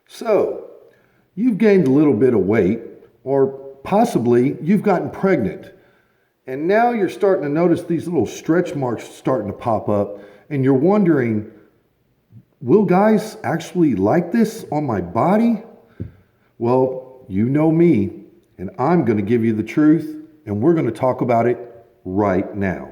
So, you've gained a little bit of weight, or possibly you've gotten pregnant, and now you're starting to notice these little stretch marks starting to pop up, and you're wondering, will guys actually like this on my body? Well, you know me, and I'm going to give you the truth, and we're going to talk about it right now.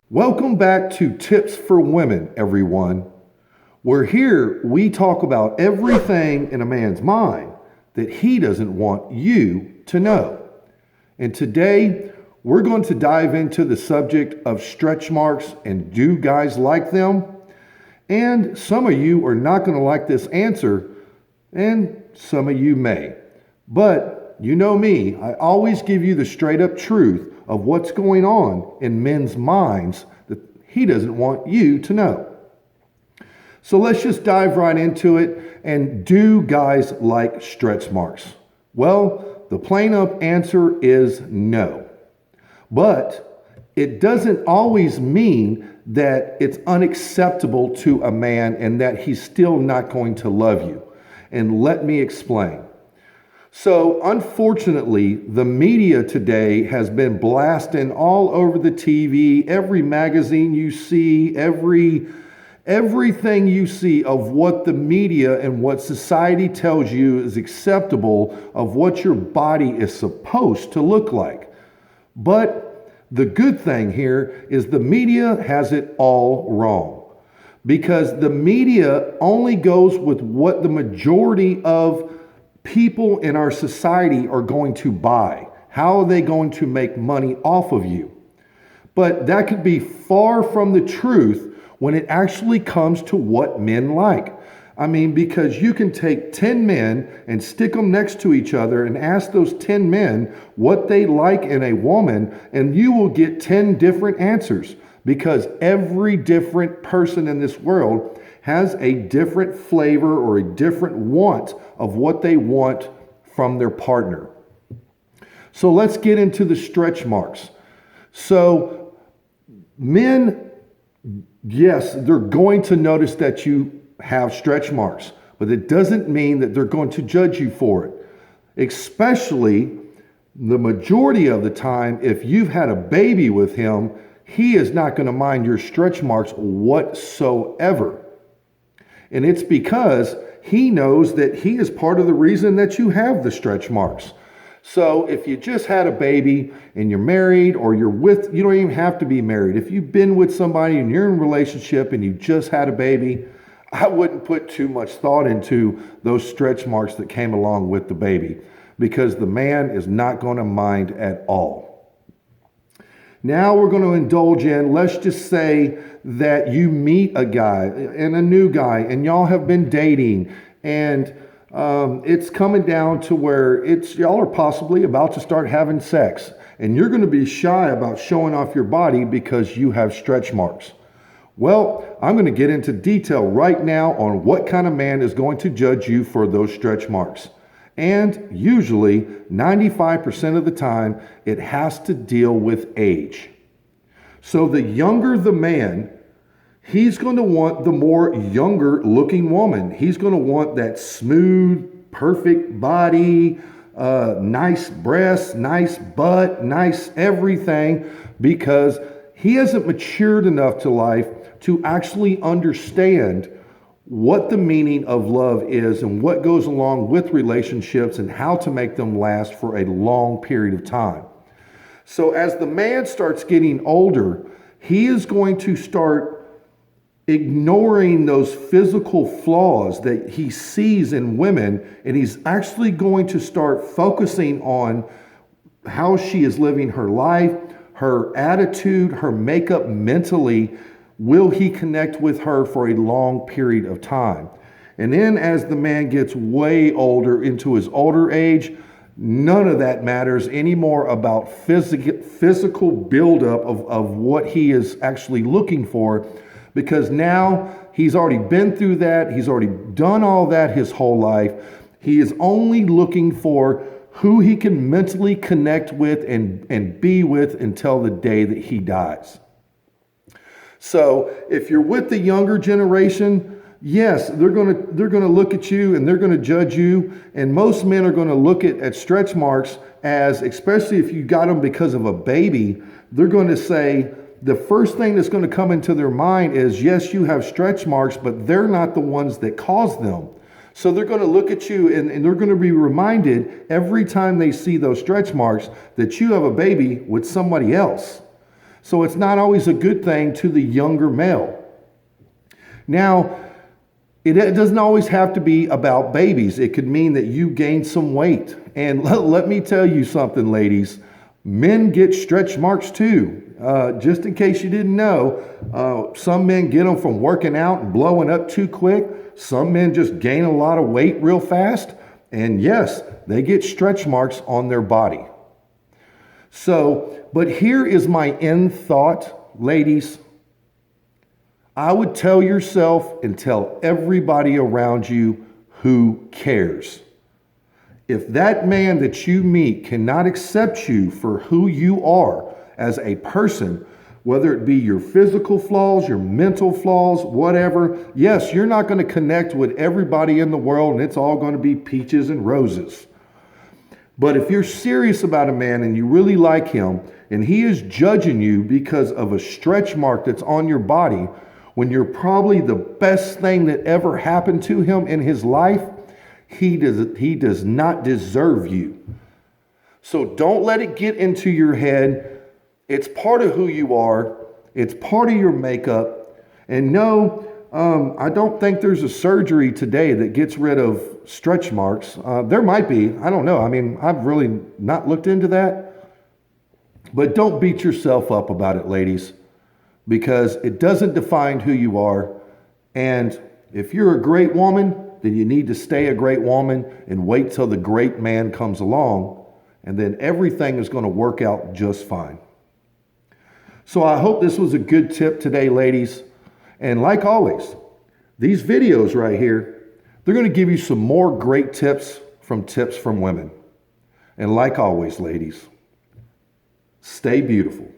Welcome back to Tips for Women, everyone. Where here we talk about everything in a man's mind that he doesn't want you to know. And today we're going to dive into the subject of stretch marks and do guys like them? And some of you are not going to like this answer, and some of you may. But you know me, I always give you the straight up truth of what's going on in men's minds that he doesn't want you to know. So let's just dive right into it. And do guys like stretch marks? Well, the plain up answer is no. But it doesn't always mean that it's unacceptable to a man and that he's still not going to love you. And let me explain. So unfortunately, the media today has been blasting all over the TV, every magazine you see, everything you see of what the media and what society tells you is acceptable of what your body is supposed to look like. But the good thing here is the media has it all wrong, because the media only goes with what the majority of people in our society are going to buy. How are they going to make money off of you? But that could be far from the truth when it actually comes to what men like. I mean, because you can take 10 men and stick them next to each other and ask those 10 men what they like in a woman, and you will get 10 different answers, because every different person in this world has a different flavor or a different want of what they want from their partner. So let's get into the stretch marks. So men, yes, they're going to notice that you have stretch marks, but it doesn't mean that they're going to judge you for it. Especially the majority of the time, if you've had a baby with him, he is not going to mind your stretch marks whatsoever. And it's because he knows that he is part of the reason that you have the stretch marks. So if you just had a baby and you're married, or you don't even have to be married. If you've been with somebody and you're in a relationship and you just had a baby, I wouldn't put too much thought into those stretch marks that came along with the baby, because the man is not going to mind at all. Now we're going to indulge in, let's just say that you meet a guy and a new guy and y'all have been dating, and it's coming down to where y'all are possibly about to start having sex, and you're going to be shy about showing off your body because you have stretch marks. Well, I'm going to get into detail right now on what kind of man is going to judge you for those stretch marks. And usually 95% of the time, it has to deal with age. So the younger the man, he's going to want the more younger looking woman. He's going to want that smooth, perfect body, nice breasts, nice butt, nice everything, because he hasn't matured enough to life to actually understand what the meaning of love is and what goes along with relationships and how to make them last for a long period of time. So as the man starts getting older, he is going to start ignoring those physical flaws that he sees in women, and he's actually going to start focusing on how she is living her life, her attitude, her makeup mentally. Will he connect with her for a long period of time? And then as the man gets way older, into his older age, none of that matters anymore about physical buildup of what he is actually looking for, because now he's already been through that. He's already done all that his whole life. He is only looking for who he can mentally connect with and be with until the day that he dies. So if you're with the younger generation, yes, they're gonna look at you and they're gonna judge you. And most men are gonna look at stretch marks as, especially if you got them because of a baby, they're going to say, the first thing that's going to come into their mind is, yes, you have stretch marks, but they're not the ones that caused them. So they're going to look at you and they're going to be reminded every time they see those stretch marks that you have a baby with somebody else. So it's not always a good thing to the younger male. Now, it doesn't always have to be about babies. It could mean that you gained some weight. And let me tell you something, ladies. Men get stretch marks too. Just in case you didn't know, some men get them from working out and blowing up too quick. Some men just gain a lot of weight real fast. And yes, they get stretch marks on their body. So, but here is my end thought, ladies. I would tell yourself and tell everybody around you who cares. If that man that you meet cannot accept you for who you are as a person, whether it be your physical flaws, your mental flaws, whatever, yes, you're not going to connect with everybody in the world and it's all going to be peaches and roses. But if you're serious about a man and you really like him and he is judging you because of a stretch mark that's on your body, when you're probably the best thing that ever happened to him in his life, he does not deserve you. So don't let it get into your head. It's part of who you are. It's part of your makeup. And no, I don't think there's a surgery today that gets rid of stretch marks. There might be. I don't know. I mean, I've really not looked into that. But don't beat yourself up about it, ladies, because it doesn't define who you are. And if you're a great woman, then you need to stay a great woman and wait till the great man comes along, and then everything is going to work out just fine. So I hope this was a good tip today, ladies. And like always, these videos right here, they're going to give you some more great tips from women. And like always, ladies, stay beautiful.